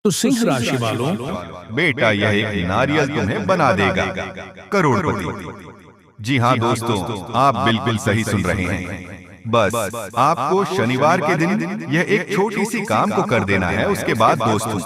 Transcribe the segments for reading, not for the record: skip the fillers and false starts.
तो सिंह राशि वालों, बेटा यह एक नारियल तुम्हें बना देगा करोड़पति। जी हाँ दोस्तों, आप बिल्कुल सही सुन रहे हैं। बस आपको शनिवार के दिन यह एक छोटी सी काम को कर देना है। उसके बाद दोस्तों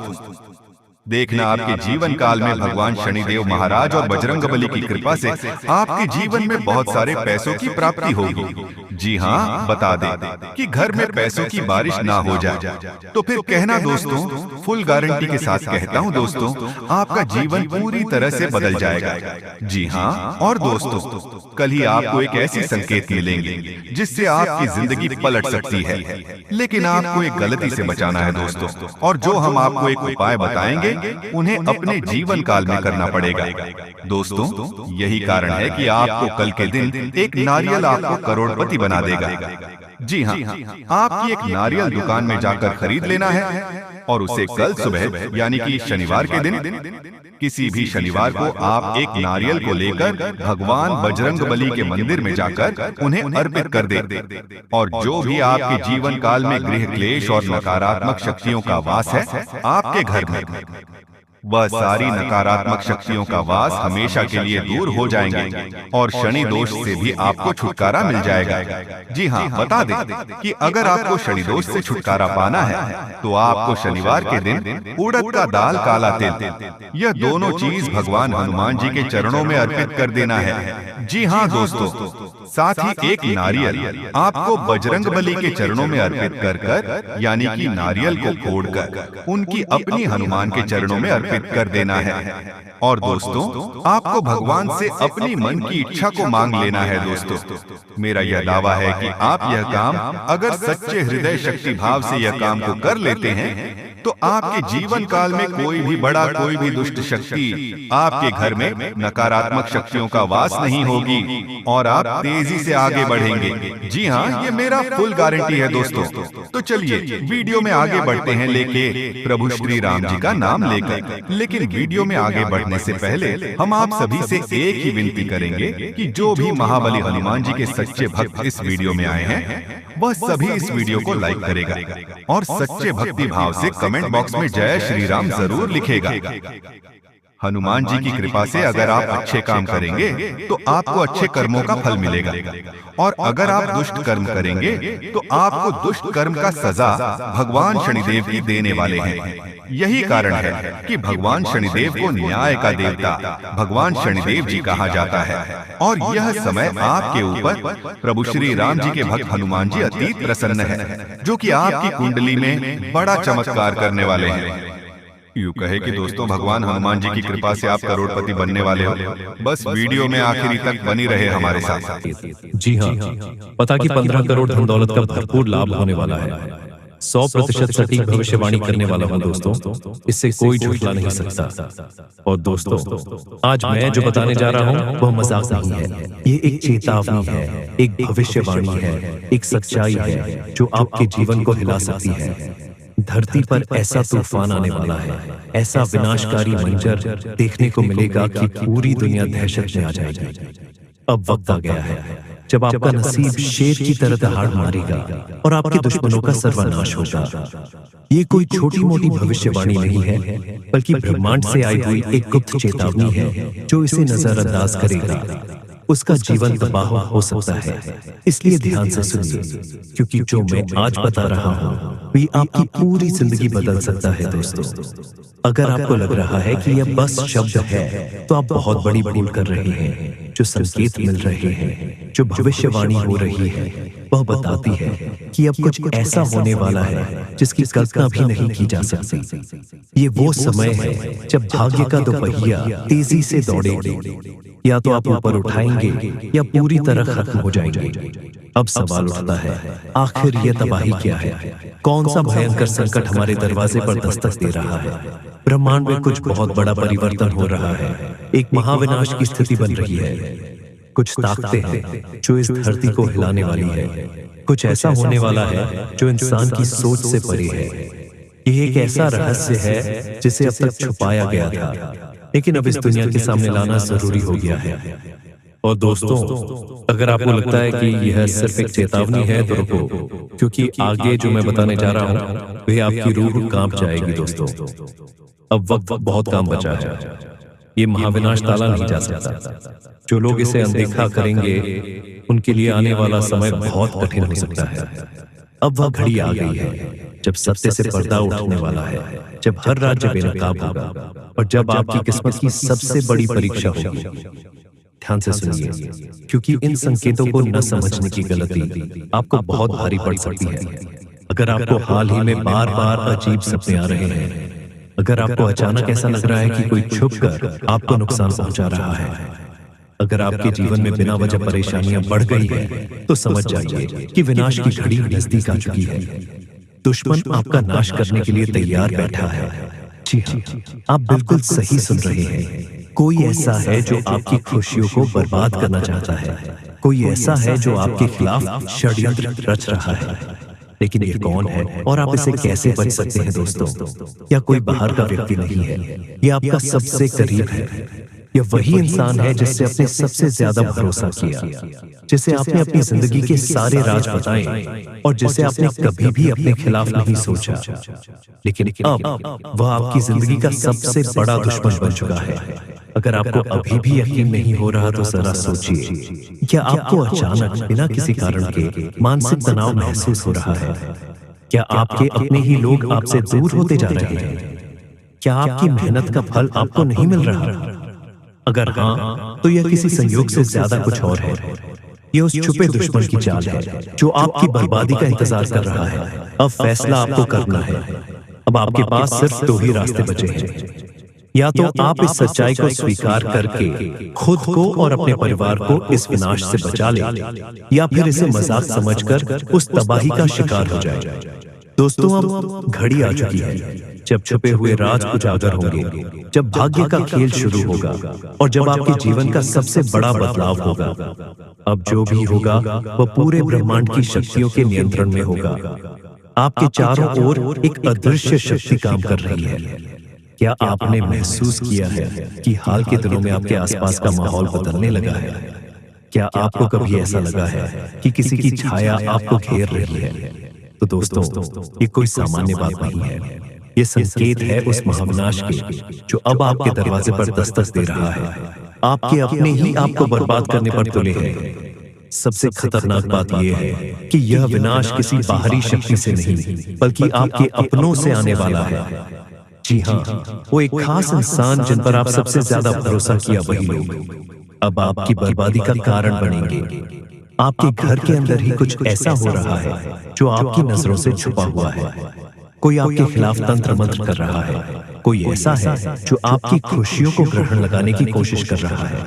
देखना, आपके जीवन काल में भगवान शनिदेव महाराज और बजरंगबली की कृपा से आपके जीवन में बहुत सारे पैसों की प्राप्ति होगी। जी हाँ, बता दें कि घर में पैसों की बारिश ना हो जाए। तो फिर कहना दोस्तों, फुल गारंटी के साथ कहता हूँ दोस्तों, आपका जीवन पूरी तरह से बदल जाएगा। जी हाँ, और दोस्तों कल ही आपको एक ऐसी संकेत मिलेंगे जिससे आपकी जिंदगी पलट सकती है। लेकिन आपको एक गलती से बचाना है दोस्तों, और जो हम आपको एक उपाय बताएंगे उन्हें अपने जीवन काल में करना पड़ेगा। दोस्तों यही कारण है कि आपको कल के दिन एक नारियल आपको करोड़पति बना देगा। जी हाँ, आपकी एक नारियल दुकान में जाकर खरीद लेना है और उसे कल सुबह यानी कि शनिवार के दिन, किसी भी शनिवार को आप एक नारियल को लेकर भगवान बजरंगबली के मंदिर में जाकर उन्हें अर्पित कर दे। और जो भी आपके जीवन काल में गृह क्लेश और नकारात्मक शक्तियों का वास है आपके घर में, वह सारी नकारात्मक शक्तियों का वास हमेशा के लिए दूर हो जाएंगे और शनि दोष से भी आपको छुटकारा मिल जाएगा। जी हाँ, बता दें कि अगर आपको शनि दोष से छुटकारा पाना है तो आपको शनिवार के दिन उड़द का दाल, काला तेल, यह दोनों चीज भगवान हनुमान जी के चरणों में अर्पित कर देना है। जी हाँ दोस्तों, साथ ही एक नारियल आपको बजरंगबली के चरणों में अर्पित कर कर, यानी कि नारियल को फोड़कर उनकी अपनी हनुमान के चरणों में अर्पित कर देना है। और दोस्तों आपको भगवान से अपनी मन की इच्छा को मांग लेना है। दोस्तों मेरा यह दावा है कि आप यह काम अगर सच्चे हृदय शक्ति भाव से यह काम को कर लेते हैं तो आपके जीवन काल में कोई भी बड़ा, कोई भी दुष्ट शक्ति आपके घर में नकारात्मक शक्तियों का वास नहीं होगी और आप तेजी से आगे बढ़ेंगे। जी हाँ, ये मेरा फुल गारंटी है दोस्तों। तो चलिए वीडियो में आगे बढ़ते हैं लेके प्रभु श्री राम जी का नाम लेकर। लेकिन वीडियो में आगे बढ़ने से पहले हम आप सभी से एक ही विनती करेंगे कि जो भी महाबली हनुमान जी के सच्चे भक्त इस वीडियो में आए हैं वह सभी इस वीडियो को लाइक करेगा और सच्चे भक्ति भाव से कमेंट बॉक्स में जय श्री राम जरूर लिखेगा। हनुमान जी की कृपा से अगर आप अच्छे काम करेंगे तो आपको अच्छे कर्मों का फल मिलेगा, और अगर आप दुष्ट कर्म करेंगे तो आपको दुष्ट कर्म का सजा भगवान शनिदेव की देने वाले हैं। यही कारण है कि भगवान शनिदेव को न्याय का देवता भगवान शनिदेव जी कहा जाता है। और यह समय आपके ऊपर प्रभु श्री राम जी के भक्त हनुमान जी अतीत प्रसन्न है, जो कि आपकी कुंडली में बड़ा चमत्कार करने वाले हैं। यूँ कहे कि दोस्तों भगवान हनुमान जी की कृपा से आप करोड़पति बनने वाले हो। बस वीडियो में आखिरी तक बनी रहे हमारे साथ। जी हाँ, पता कि 15 करोड़ धन दौलत का भरपूर लाभ होने वाला है। 100% सटीक भविष्यवाणी करने वाला हूँ दोस्तों, इससे कोई झुठला नहीं सकता। और दोस्तों आज मैं जो बताने जा रहा हूँ वह मजाक नहीं है, ये एक चेतावनी है, एक भविष्यवाणी है, एक सच्चाई है जो आपके जीवन को हिला सकती है। धरती पर ऐसा तूफान आने वाला है, ऐसा विनाशकारी मंजर देखने को मिलेगा कि पूरी दुनिया दहशत में आ जाएगी। अब वक्त आ गया है जब आपका नसीब शेर की तरह दहाड़ मारेगा और आपके दुश्मनों का सर्वनाश होगा। ये कोई छोटी मोटी भविष्यवाणी नहीं है, बल्कि ब्रह्मांड से आई हुई एक गुप्त चेतावनी है। जो इसे नजरअंदाज करेगा उसका जीवन तबाह हो सकता है। इसलिए ध्यान से सुनिए, क्योंकि जो मैं आज बता रहा हूँ वे आपकी पूरी जिंदगी बदल सकता है। दोस्तों अगर आपको लग रहा है कि यह बस शब्द है तो आप बहुत बड़ी भूल कर रहे हैं। जो संकेत मिल रहे हैं, जो भविष्यवाणी हो रही है, वह बताती है कि अब कुछ ऐसा होने वाला है जिसकी कल्पना भी नहीं की जा सकती। ये वो समय है जब भाग्य का दोपहिया तेजी से दौड़ेगी। या तो आप ऊपर उठाएंगे या पूरी तरह खत्म हो जाएंगे। अब सवाल उठता है, आखिर यह तबाही क्या है? कौन सा भयंकर संकट हमारे दरवाजे पर दस्तक दे रहा है? ब्रह्मांड में कुछ बहुत बड़ा परिवर्तन हो रहा है, एक महाविनाश की स्थिति बन रही है। कुछ ताकतें हैं जो इस धरती को हिलाने वाली है। कुछ ऐसा होने वाला है जो इंसान की सोच से परे है। ये एक ऐसा रहस्य है जिसे अब तक छुपाया गया था, लेकिन अब इस दुनिया के सामने लाना जरूरी हो गया है। और दोस्तों, अगर आपको लगता है कि यह सिर्फ एक चेतावनी है तो रुको, क्योंकि आगे जो मैं बताने जा रहा हूं वह आपकी रूह कांप जाएगी दोस्तों। अब वक्त बहुत कम बचा है, ये महाविनाश टाला नहीं जा सकता। जो लोग इसे अनदेखा करेंगे उनके लिए आने वाला समय बहुत कठिन हो सकता है। अब वह घड़ी आ गई है जब सत्य से पर्दा उठने वाला है, जब हर राज्य बेनकाब होगा और जब आपकी किस्मत की सबसे बड़ी परीक्षा होगी। ध्यान से सुनिए, क्योंकि इन संकेतों को न समझने की गलती आपको बहुत भारी पड़ सकती है। अगर आपको हाल ही में बार बार अजीब सपने आ रहे हैं, अगर आपको अचानक ऐसा लग रहा है कि कोई छुपकर आपको नुकसान पहुंचा रहा है, अगर आपके जीवन में बिना वजह परेशानियां बढ़ गई हैं, तो समझ जाइए कि विनाश की घड़ी नजदीक आ चुकी है। दुश्मन आपका नाश करने के लिए तैयार बैठा है। जी हाँ, आप बिल्कुल सही सुन रहे हैं। कोई ऐसा है जो आपकी खुशियों को बर्बाद करना चाहता है। कोई ऐसा है जो आपके खिलाफ षड्यंत्र रच रहा है। लेकिन ये कौन है और आप इसे कैसे बच सकते हैं दोस्तों? या कोई बाहर का व्यक्ति नहीं है, ये आपका सबसे करीब है। यह वही इंसान है जिससे आपने सबसे ज्यादा भरोसा किया, जिसे आपने अपनी जिंदगी के सारे राज बताए और जिसे आपने कभी भी अपने खिलाफ नहीं सोचा। लेकिन अब वह आपकी जिंदगी का सबसे बड़ा दुश्मन बन चुका है। अगर आपको अभी भी यकीन नहीं हो रहा तो जरा सोचिए, क्या आपको अचानक बिना किसी कारण के मानसिक तनाव महसूस हो रहा है? क्या आपके अपने ही लोग आपसे दूर होते जा रहे हैं? क्या आपकी मेहनत का फल आपको नहीं मिल रहा? अगर हाँ, तो यह किसी संयोग से ज्यादा कुछ और है। यह उस छुपे दुश्मन की चाल है जो आपकी बर्बादी का इंतजार कर रहा है। अब फैसला आपको करना है। अब आपके पास सिर्फ दो ही रास्ते बचे हैं। या तो आप इस सच्चाई को स्वीकार करके खुद को और अपने परिवार को इस विनाश से बचा ले, या फिर इसे मजाक समझकर उस तबाही का शिकार हो जाए। दोस्तों, अब घड़ी आ चुकी है जब छुपे हुए राज उजागर होंगे, जब भाग्य का खेल शुरू होगा और जब आपके जीवन का सबसे बड़ा बदलाव होगा। अब जो भी होगा वह पूरे ब्रह्मांड की शक्तियों के नियंत्रण में होगा। आपके चारों ओर एक अदृश्य शक्ति काम कर रही है। क्या आपने महसूस किया है कि हाल के दिनों में आपके आसपास का माहौल बदलने लगा है? क्या आपको कभी ऐसा लगा है कि किसी की छाया आपको घेर रही है? तो दोस्तों, ये कोई सामान्य बात नहीं है। ये संकेत है उस महाविनाश के जो अब आपके दरवाजे पर दस्तक दे रहा है। आपके अपने ही आपको बर्बाद करने पर तुले हैं। सबसे खतरनाक बात यह है कि यह विनाश किसी बाहरी शक्ति से नहीं, बल्कि आपके अपनों से आने वाला है। जी हाँ, वो एक खास इंसान जिन पर आप सबसे ज्यादा भरोसा किया, वही लोग अब आपकी बर्बादी का कारण बनेंगे। आपके घर के अंदर ही कुछ ऐसा हो रहा है जो आपकी नजरों से छुपा हुआ है। कोई आपके खिलाफ तंत्र मंत्र कर रहा है। कोई ऐसा है जो आपकी खुशियों को ग्रहण लगाने की कोशिश कर रहा है।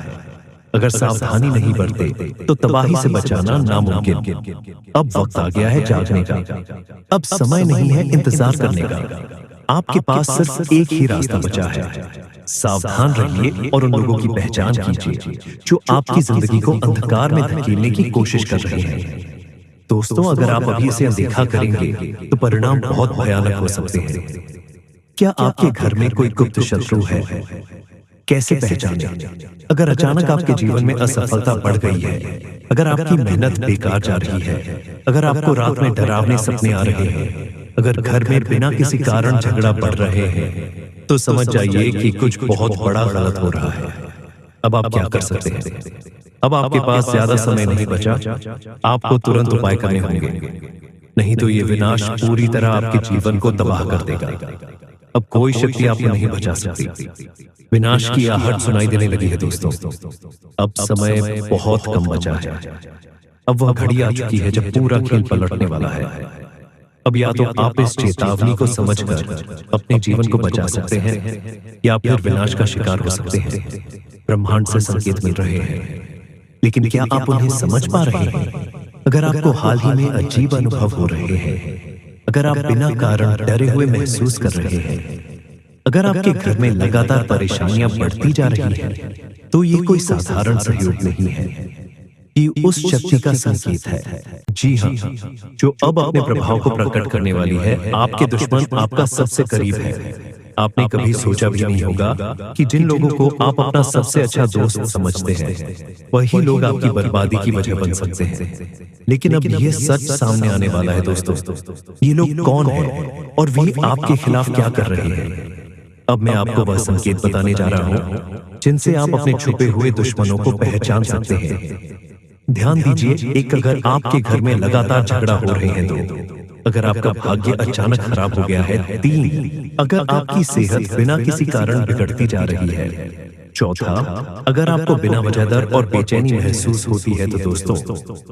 अगर सावधानी नहीं बरते तो तबाही से बचाना नामुमकिन। अब वक्त आ गया है जागने का। अब समय नहीं है इंतजार करने का। आपके पास सिर्फ एक ही रास्ता बचा है। सावधान रहिए और उन लोगों की पहचान कीजिए जो आपकी जिंदगी को अंधकार में धकेलने की कोशिश कर रहे हैं। दोस्तों, अगर आप अभी इसे अनदेखा करेंगे तो परिणाम बहुत भयानक हो सकते हैं। क्या आपके घर में कोई गुप्त शत्रु है? कैसे पहचानें? अगर अचानक आपके जीवन में असफलता बढ़ गई है, अगर आपकी मेहनत बेकार जा रही है, अगर आपको रात में डरावने सपने आ रहे हैं, अगर घर में बिना किसी कारण झगड़ा बढ़ रहे हैं, तो समझ जाइए कि कुछ बहुत बड़ा गलत हो रहा है। अब आप क्या कर सकते हैं? अब आपके पास ज्यादा समय नहीं बचा। आपको तुरंत उपाय करने होंगे, नहीं तो ये विनाश पूरी तरह आपके जीवन को तबाह कर देगा। अब कोई शक्ति आपको नहीं बचा सकती। विनाश की आहट सुनाई देने लगी है दोस्तों। अब समय बहुत कम बचा है। अब वह घड़ी आ चुकी है जब पूरा खेल पलटने वाला है। अब या तो आप इस चेतावनी को समझकर अपने जीवन को बचा सकते हैं, या फिर विनाश का शिकार हो सकते हैं। ब्रह्मांड से संकेत मिल रहे हैं, लेकिन क्या आप उन्हें समझ पा रहे हैं? अगर आपको हाल ही में अजीब अनुभव हो रहे हैं, अगर आप बिना कारण डरे हुए महसूस कर रहे हैं, अगर आपके घर में लगातार परेशानियां बढ़ती जा रही हैं, तो ये कोई साधारण सहयोग नहीं है, ये उस शक्ति का संकेत है। जी हाँ, जो अब अपने प्रभाव को प्रकट करने वाली है। आपके दुश्मन आपका सबसे करीब है। आपने कभी सोचा भी नहीं होगा कि जिन लोगों को आप अपना सबसे अच्छा दोस्त समझते हैं वही लोग आपकी बर्बादी की वजह बन सकते हैं। लेकिन अब ये सच सामने आने वाला है दोस्तों, ये लोग कौन हैं और वे आपके खिलाफ क्या कर रहे हैं। अब मैं आपको वह संकेत बताने जा रहा हूं जिनसे आप अपने छुपे हुए दुश्मनों को पहचान सकते हैं। ध्यान दीजिए, एक अगर आपके घर में लगातार झगड़ा हो रहे हैं, दो अगर आपका भाग्य अचानक खराब हो गया है, तीन अगर आपकी सेहत बिना किसी कारण बिगड़ती जा रही है, चौथा अगर आपको बिना वजह दर्द और बेचैनी महसूस होती है, तो दोस्तों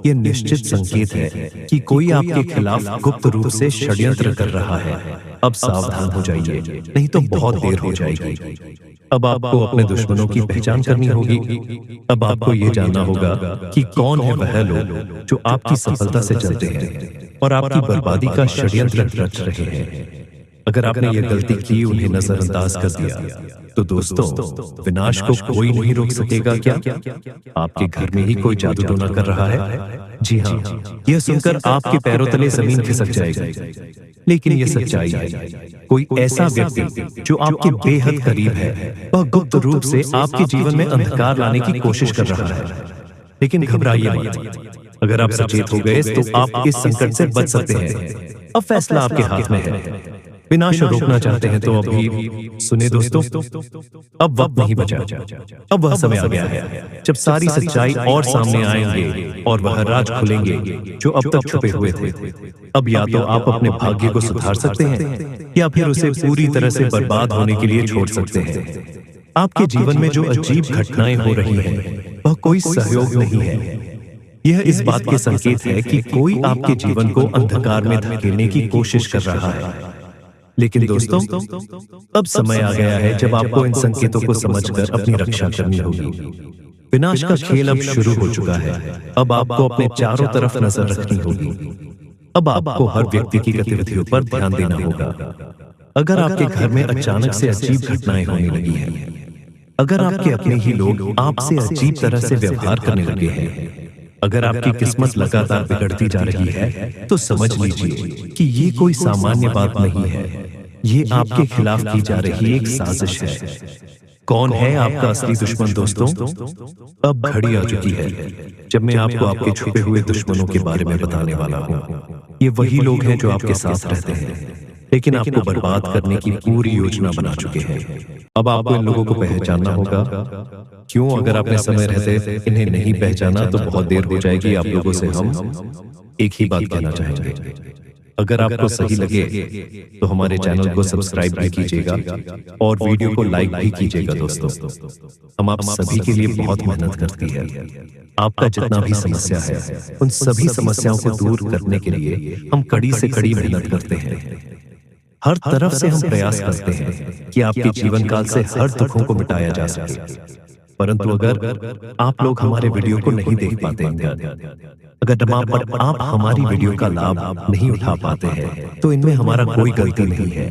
ये निश्चित संकेत है कि कोई आपके खिलाफ गुप्त रूप से षड्यंत्र कर रहा है। अब सावधान हो जाइए, नहीं तो बहुत देर हो जाएगी। अब आपको अपने दुश्मनों की पहचान करनी होगी। अब आपको ये जानना होगा कि कौन है वह लोग जो आपकी सफलता से चलते हैं और आपकी बर्बादी का षड्यंत्र रच रहे हैं। अगर आपने ये गलती की, उन्हें नजरअंदाज कर दिया, तो दोस्तों विनाश को कोई नहीं रोक सकेगा। क्या आपके घर में ही कोई जादू टोना कर रहा है? जी हाँ, यह सुनकर आपके पैरों तले जमीन खिसक जाएगी, लेकिन यह सच्चाई है। कोई ऐसा व्यक्ति जो आपके बेहद करीब है, वह गुप्त रूप से आपके जीवन में अंधकार लाने की कोशिश कर रहा है। लेकिन घबराइए मत, अगर आप सचेत हो गए तो आप इस संकट से बच सकते हैं। अब फैसला आपके हाथ में है। विनाश रोकना चाहते हैं तो अभी सुने दोस्तों, अब वक्त नहीं बचा। अब वह समय आ गया है जब सारी सच्चाई और सामने आएंगे और वह राज खुलेंगे जो अब तक छुपे हुए थे। अब या तो आप अपने भाग्य को सुधार सकते हैं या फिर उसे पूरी तरह से बर्बाद होने के लिए छोड़ सकते हैं। आपके जीवन में जो अजीब घटनाएं हो रही हैं, वह कोई सहयोग नहीं है। यह इस बात के संकेत है कि कोई आपके जीवन को अंधकार में धकेलने की कोशिश कर रहा है। लेकिन दोस्तों, अब समय आ गया है जब आपको इन संकेतों को समझकर अपनी रक्षा करनी होगी। विनाश का खेल अब शुरू हो चुका है। अब आपको अपने चारों तरफ नजर रखनी होगी। अब आपको हर व्यक्ति की गतिविधियों पर ध्यान देना होगा। अगर आपके घर में अचानक से अजीब घटनाएं होने लगी हैं, अगर आपके अपने ही लोग आपसे अजीब तरह से व्यवहार करने लगे हैं, अगर आपकी किस्मत लगातार बिगड़ती जा रही है, तो समझ लीजिए कि ये कोई सामान्य बात नहीं है। ये आपके खिलाफ की जा रही एक साजिश है। कौन है आपका असली दुश्मन दोस्तों? अब घड़ी आ चुकी है जब मैं आपको आपके छुपे हुए दुश्मनों के बारे में बताने वाला हूँ। ये वही लोग हैं जो आपके साथ रहते हैं, लेकिन आपको बर्बाद करने की पूरी योजना बना चुके हैं। अब आपको इन लोगों को पहचानना होगा। क्यों? अगर आपने समय रहते इन्हें नहीं पहचाना तो बहुत देर हो जाएगी। आप लोगों से हम एक ही बात कहना चाहेंगे, अगर आपको सही लगे तो हमारे चैनल को सब्सक्राइब भी कीजिएगा और वीडियो को लाइक भी कीजिएगा। दोस्तों, हम आप सभी के लिए बहुत मेहनत करती है। आपका जितना भी समस्या है, उन सभी समस्याओं को दूर करने के लिए हम कड़ी से कड़ी मेहनत करते हैं। हर तरफ से हम प्रयास करते हैं कि आपके जीवन काल से हर दुखों को मिटाया जा सके। परंतु अगर आप लोग हमारे वीडियो को नहीं देख पाते हैं, अगर आप हमारी वीडियो का लाभ नहीं उठा पाते हैं, तो इनमें हमारा कोई गलती नहीं है,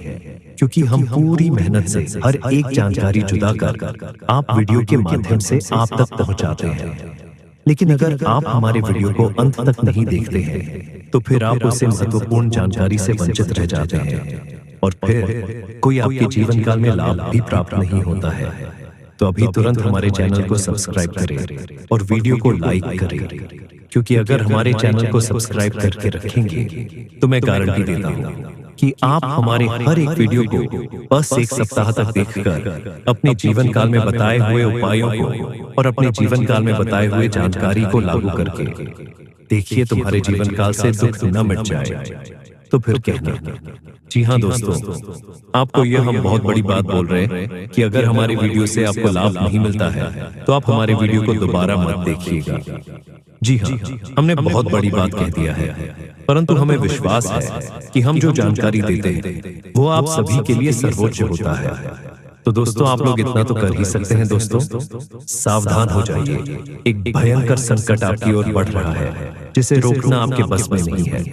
क्योंकि हम पूरी मेहनत से हर एक जानकारी जुदा कर आप वीडियो के माध्यम से आप तक पहुंचाते हैं। लेकिन अगर आप हमारे वीडियो को अंत तक नहीं देखते हैं, तो फिर आप उससे महत्वपूर्ण जानकारी से वंचित रह जाते हैं और फिर कोई आपके जीवन काल में लाभ भी प्राप्त नहीं होता है। तो अभी तुरंत हमारे चैनल को सब्सक्राइब करें और वीडियो को लाइक करें, क्योंकि अगर हमारे चैनल को सब्सक्राइब करके रखेंगे तो मैं गारंटी देता हूँ कि आप हमारे हर एक वीडियो को बस एक सप्ताह तक देखकर अपने जीवन काल में बताए हुए उपायों को और अपने जीवन काल में बताए हुए जानकारी को लागू करके देखिए, तुम्हारे जीवन काल से दुख न मिट जाए तो फिर कहना। जी हाँ दोस्तों, आपको यह हम बहुत बड़ी बात बोल रहे हैं कि अगर हमारी वीडियो से आपको लाभ नहीं मिलता है तो आप हमारे वीडियो को दोबारा मत देखिएगा। जी हाँ, हमने बहुत बड़ी बात कह दिया है, परंतु हमें विश्वास है कि हम जो जानकारी देते हैं वो आप सभी के लिए सर्वोच्च होता है। तो दोस्तों, आप लोग इतना तो कर ही सकते हैं। दोस्तों, सावधान हो जाइए, एक भयंकर संकट आपकी ओर बढ़ रहा है जिसे रोकना आपके बस में नहीं है।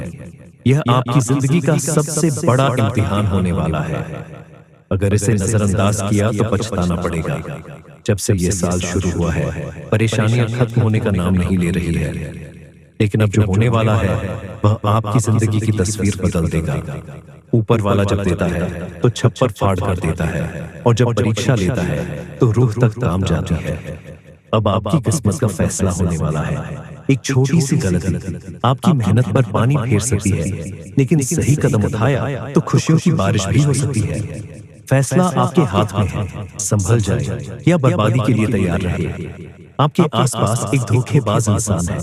यह आपकी जिंदगी का सबसे बड़ा इम्तिहान होने वाला है। अगर इसे नजरअंदाज किया तो पछताना पड़ेगा। जब से ये साल शुरू हुआ है, परेशानियां खत्म होने का नाम नहीं ले रही है, लेकिन अब जो होने वाला है वह आपकी जिंदगी की तस्वीर बदल देगा। ऊपर वाला जब देता है तो छप्पर फाड़ कर देता है, और जब परीक्षा लेता है तो रूह तक काम जाती है। अब आपकी किस्मत का फैसला होने वाला है। एक छोटी सी गलती आपकी मेहनत पर पानी फेर सकती है, लेकिन सही कदम उठाया तो खुशियों की बारिश भी हो सकती है। फैसला आपके हाथ में है, संभल जाए या बर्बादी के लिए तैयार रहे। आपके आसपास एक धोखेबाज इंसान है,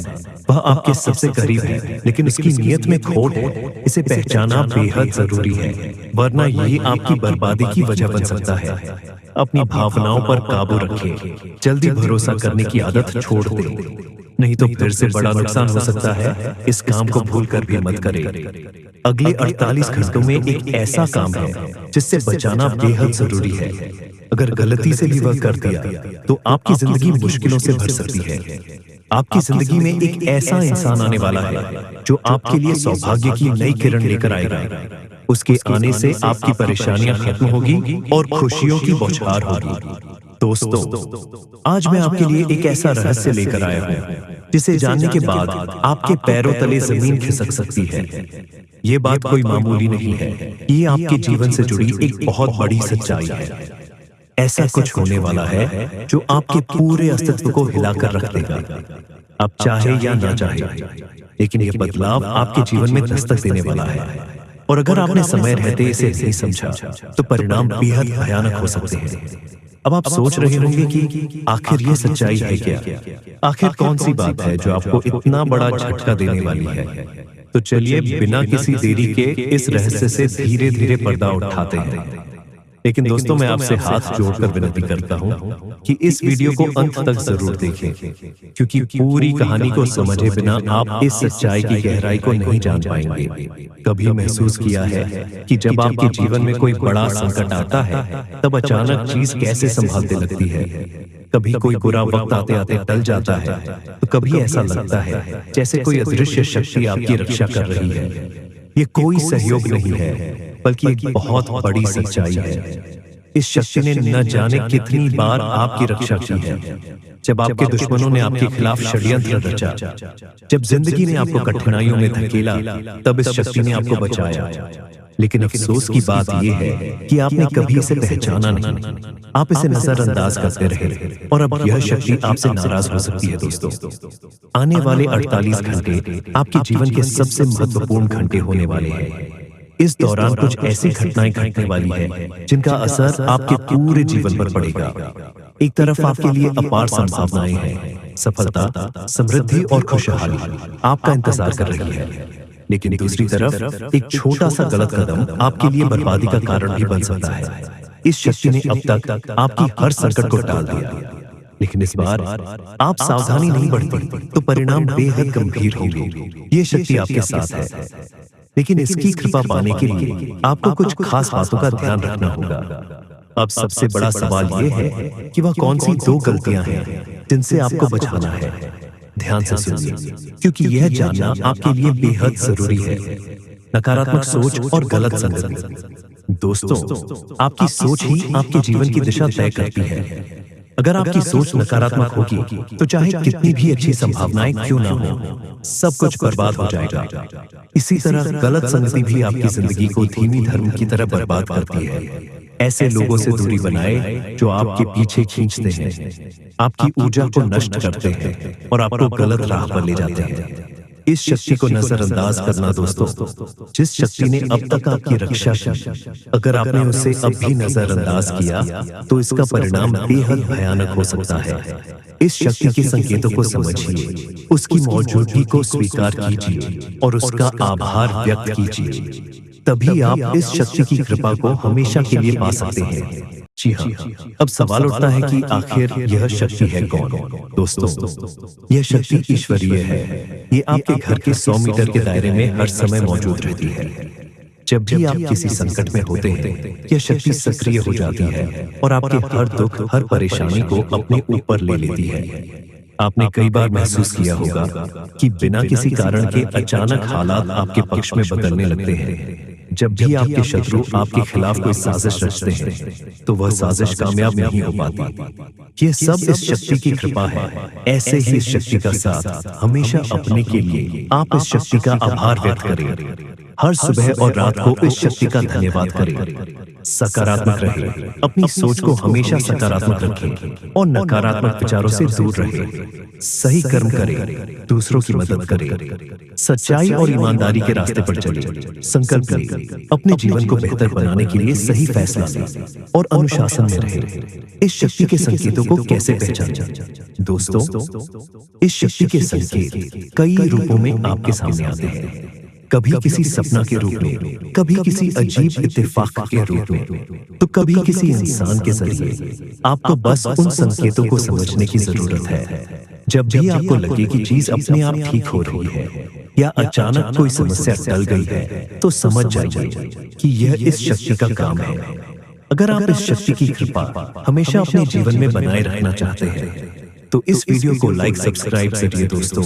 वह आपके सबसे करीब है, लेकिन उसकी नीयत में खोट है। इसे पहचानना बेहद जरूरी है, वरना ये आपकी बर्बादी की वजह बन सकता है। अपनी भावनाओं पर काबू रखें, जल्दी भरोसा करने की आदत छोड़ दें, नहीं तो फिर से बड़ा नुकसान हो सकता है। इस काम को भूल कर भी मत करें। अगले 48 घंटों में एक ऐसा काम है जिससे बचाना बेहद जरूरी है। अगर गलती से भी वह कर दिया तो आपकी जिंदगी मुश्किलों से भर सकती है। आपकी जिंदगी में एक ऐसा इंसान आने वाला है जो आपके लिए सौभाग्य की नई किरण लेकर आएगा। उसके आने से आपकी परेशानियां खत्म होगी और खुशियों की बौछार होगी। दोस्तों, आज मैं आपके लिए एक ऐसा रहस्य लेकर आया हूं जिसे जानने के बाद आपके पैरों तले जमीन खिसक सकती है। ये बात कोई मामूली नहीं है, ये आपके जीवन से जुड़ी एक बहुत बड़ी सच्चाई है। ऐसा कुछ होने वाला है जो आपके पूरे अस्तित्व को हिलाकर रख देगा, आप चाहे या ना चाहे। लेकिन यह बदलाव आपके जीवन में दस्तक देने वाला है, और अगर आपने समय रहते इसे नहीं समझा तो परिणाम बेहद भयानक हो सकते हैं। अब आप सोच रहे होंगे कि आखिर ये सच्चाई है क्या? आखिर कौन सी बात है जो आपको इतना बड़ा झटका देने वाली है? तो चलिए बिना किसी देरी के इस रहस्य से धीरे धीरे पर्दा उठाते हैं। लेकिन दोस्तों, मैं आपसे हाथ जोड़कर विनती करता हूं कि इस वीडियो को अंत तक जरूर देखें, क्योंकि पूरी कहानी को समझे बिना आप इस सच्चाई की गहराई को नहीं जान पाएंगे। कभी महसूस किया है कि जब आपके जीवन में कोई बड़ा संकट आता है तब अचानक चीज कैसे संभालते लगती है? कभी कोई बुरा वक्त आते आते टल जाता है, तो कभी ऐसा लगता है जैसे कोई अदृश्य शक्ति आपकी रक्षा कर रही है। ये कोई सहयोग नहीं है, बल्कि एक बहुत बड़ी सच्चाई है। इस शक्ति ने न जाने कितनी बार आपकी रक्षा की है। जब आपके दुश्मनों ने आपके खिलाफ षड्यंत्र रचा, जब जिंदगी ने आपको कठिनाइयों में धकेला, तब इस शक्ति ने आपको बचाया। लेकिन अफसोस की बात यह है कि आपने कभी इसे पहचाना नहीं। आप इसे नजरअंदाज करते रहे, और अब यह शक्ति आपसे नाराज हो सकती है। दोस्तों, आने वाले 48 घंटे आपके जीवन के सबसे महत्वपूर्ण घंटे होने वाले हैं। इस दौरान कुछ ऐसी घटनाएं घटने वाली है जिनका असर आपके पूरे जीवन पर पड़ेगा। एक तरफ आपके लिए अपार संभावनाएं हैं, सफलता, समृद्धि और खुशहाली आपका इंतजार कर रही है। लेकिन दूसरी तरफ एक छोटा सा गलत कदम आपके लिए बर्बादी का कारण भी बन सकता है। इस शक्ति ने अब तक आपकी हर संकट को टाल दिया, लेकिन इस बार आप सावधानी नहीं बरती तो परिणाम बेहद गंभीर होंगे। ये शक्ति आपके साथ है, लेकिन इसकी कृपा पाने के लिए आपको कुछ खास बातों का ध्यान रखना होगा। अब सबसे बड़ा सवाल यह है कि वह कौन सी 2 गलतियां हैं जिनसे आपको बचाना है। ध्यान से सुनिए, क्योंकि यह जानना आपके लिए बेहद जरूरी है। नकारात्मक सोच और गलत संगति। दोस्तों, आपकी सोच ही आपके जीवन की दिशा तय करती है। अगर आपकी सोच नकारात्मक होगी तो चाहे कितनी भी अच्छी संभावनाएं क्यों ना हो, सब कुछ बर्बाद हो जाएगा। इसी तरह गलत संगति भी आपकी जिंदगी को धीमी धर्म की तरह बर्बाद करती है। ऐसे लोगों से दूरी बनाए जो आपके पीछे खींचते हैं, आपकी ऊर्जा को नष्ट करते हैं और आपको गलत राह पर ले जाते हैं। इस शक्ति को नजरअंदाज करना दोस्तों, जिस शक्ति ने अब तक आपकी रक्षा की, अगर आपने उसे अब भी नजरअंदाज किया तो इसका परिणाम बेहद भयानक हो सकता है। इस शक्ति के संकेतों को समझिए, उसकी मौजूदगी को स्वीकार कीजिए और उसका आभार व्यक्त कीजिए। तभी आप इस शक्ति की कृपा को हमेशा के लिए पा सकते हैं। जी हाँ, अब सवाल उठता है कि आखिर यह शक्ति है कौन? दोस्तों, यह शक्ति ईश्वरीय है। ये आपके घर के 100 मीटर के दायरे में हर समय मौजूद रहती है। जब भी आप किसी संकट में होते हैं, यह शक्ति सक्रिय हो जाती है और आपके हर दुख, हर परेशानी को अपने ऊपर ले लेती है। आपने कई बार महसूस किया होगा कि बिना किसी कारण के अचानक हालात आपके पक्ष में बदलने लगते हैं। जब भी आपके शत्रु आपके खिलाफ कोई साजिश रचते हैं तो वह साजिश कामयाब नहीं हो पाती। यह सब इस शक्ति की कृपा है। ऐसे ही इस शक्ति का साथ हमेशा अपने के लिए आप इस शक्ति का आभार व्यक्त करें। हर सुबह और रात को इस शक्ति का धन्यवाद करें। सकारात्मक रहे, अपनी सोच को हमेशा सकारात्मक रखें और नकारात्मक विचारों से दूर रहे। सही कर्म करें, दूसरों की मदद करें, सच्चाई और ईमानदारी के रास्ते पर चलें। संकल्प लें, अपने जीवन को बेहतर बनाने के लिए सही फैसला लें और अनुशासन में रहें। इस शक्ति के संकेतों को कैसे पहचानें? दोस्तों, इस शक्ति के संकेत कई रूपों में आपके सामने आते हैं। कभी किसी सपना के रूप में, कभी किसी अजीब इत्तेफाक के रूप में, तो कभी किसी इंसान के जरिए। आपको बस उन संकेतों को समझने की जरूरत है। जब भी आपको लगे कि चीज अपने आप ठीक हो रही है या अचानक कोई समस्या टल गई है, तो समझ जाइए कि यह इस शक्ति का काम है। अगर आप इस शक्ति की कृपा हमेशा अपने जीवन में बनाए रखना चाहते हैं, तो इस वीडियो को लाइक सब्सक्राइब करिए। दोस्तों,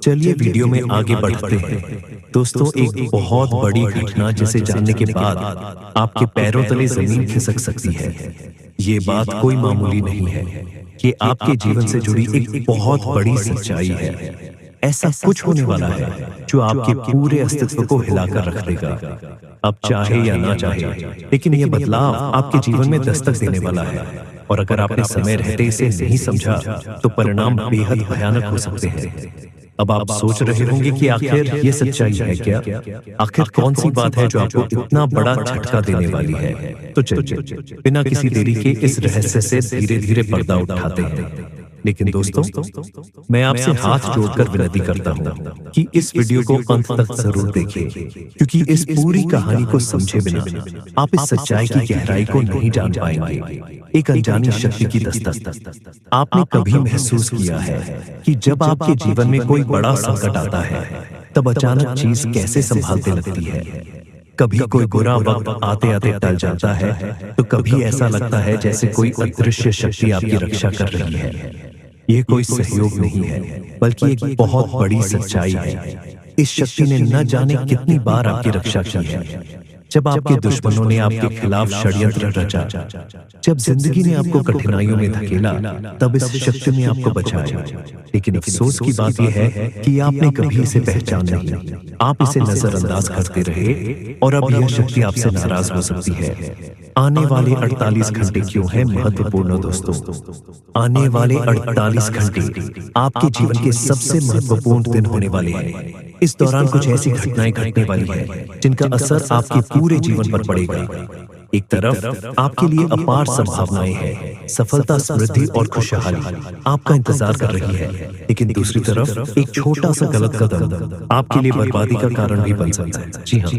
चलिए वीडियो में आगे बढ़ते हैं। दोस्तों, एक बहुत बड़ी घटना जिसे जानने के बाद आपके पैरों तले जमीन खिसक सकती है। ये बात कोई मामूली नहीं है, ये आपके जीवन से जुड़ी एक बहुत बड़ी सच्चाई है। ऐसा कुछ होने वाला है जो आपके पूरे अस्तित्व को हिलाकर रख देगा। अब चाहे या ना चाहे, लेकिन यह बदलाव आपके जीवन में दस्तक देने वाला है। और अगर आपने समय रहते इसे नहीं समझा, तो परिणाम बेहद भयानक हो सकते हैं। अब आप सोच रहे होंगे कि आखिर ये सच्चाई है क्या? आखिर कौन सी बात है जो आपको इतना बड़ा झटका देने वाली है? तो चलिए बिना किसी देरी के इस रहस्य से धीरे धीरे पर्दा उठाते हैं। लेकिन दोस्तों, मैं आपसे हाथ जोड़कर विनती करता हूँ कि इस वीडियो को अंत तक जरूर देखें, क्योंकि इस पूरी कहानी को समझे बिना आप इस सच्चाई की गहराई को नहीं जान पाएंगे। एक अनजानी शक्ति की दस्तक। आपने कभी महसूस किया है कि जब आपके जीवन में कोई बड़ा संकट आता है, तब अचानक चीज कैसे संभालते लगती है? कभी कोई बुरा वक्त आते आते टल जाता है, तो कभी ऐसा लगता है जैसे कोई अदृश्य शक्ति आपकी रक्षा कर रही है। ये कोई सहयोग नहीं है, बल्कि एक बहुत बड़ी सच्चाई है। इस शक्ति ने न जाने कितनी बार आपकी रक्षा की है। जब आपके दुश्मनों ने आपके खिलाफ षड्यंत्र रचा, जब जिंदगी ने आपको कठिनाइयों में धकेला, तब इस शक्ति ने आपको बचाया। लेकिन अफसोस की बात यह है कि आपने कभी इसे पहचान नहीं। आप इसे नजरअंदाज करते रहे और अब यह शक्ति आपसे नाराज हो सकती है। आने वाले 48 घंटे क्यों है महत्वपूर्ण दोस्तों? आने वाले 48 घंटे आपके जीवन के सबसे महत्वपूर्ण दिन होने वाले हैं। इस दौरान कुछ ऐसी घटनाएं घटने वाली हैं जिनका असर आपके पूरे जीवन पर पड़ेगा। एक तरफ आपके लिए अपार संभावनाएं हैं, सफलता, समृद्धि और खुशहाली आपका इंतजार कर रही है। लेकिन दूसरी तरफ एक छोटा सा गलत कदम आपके लिए बर्बादी का कारण भी बन सकता है। जी हाँ,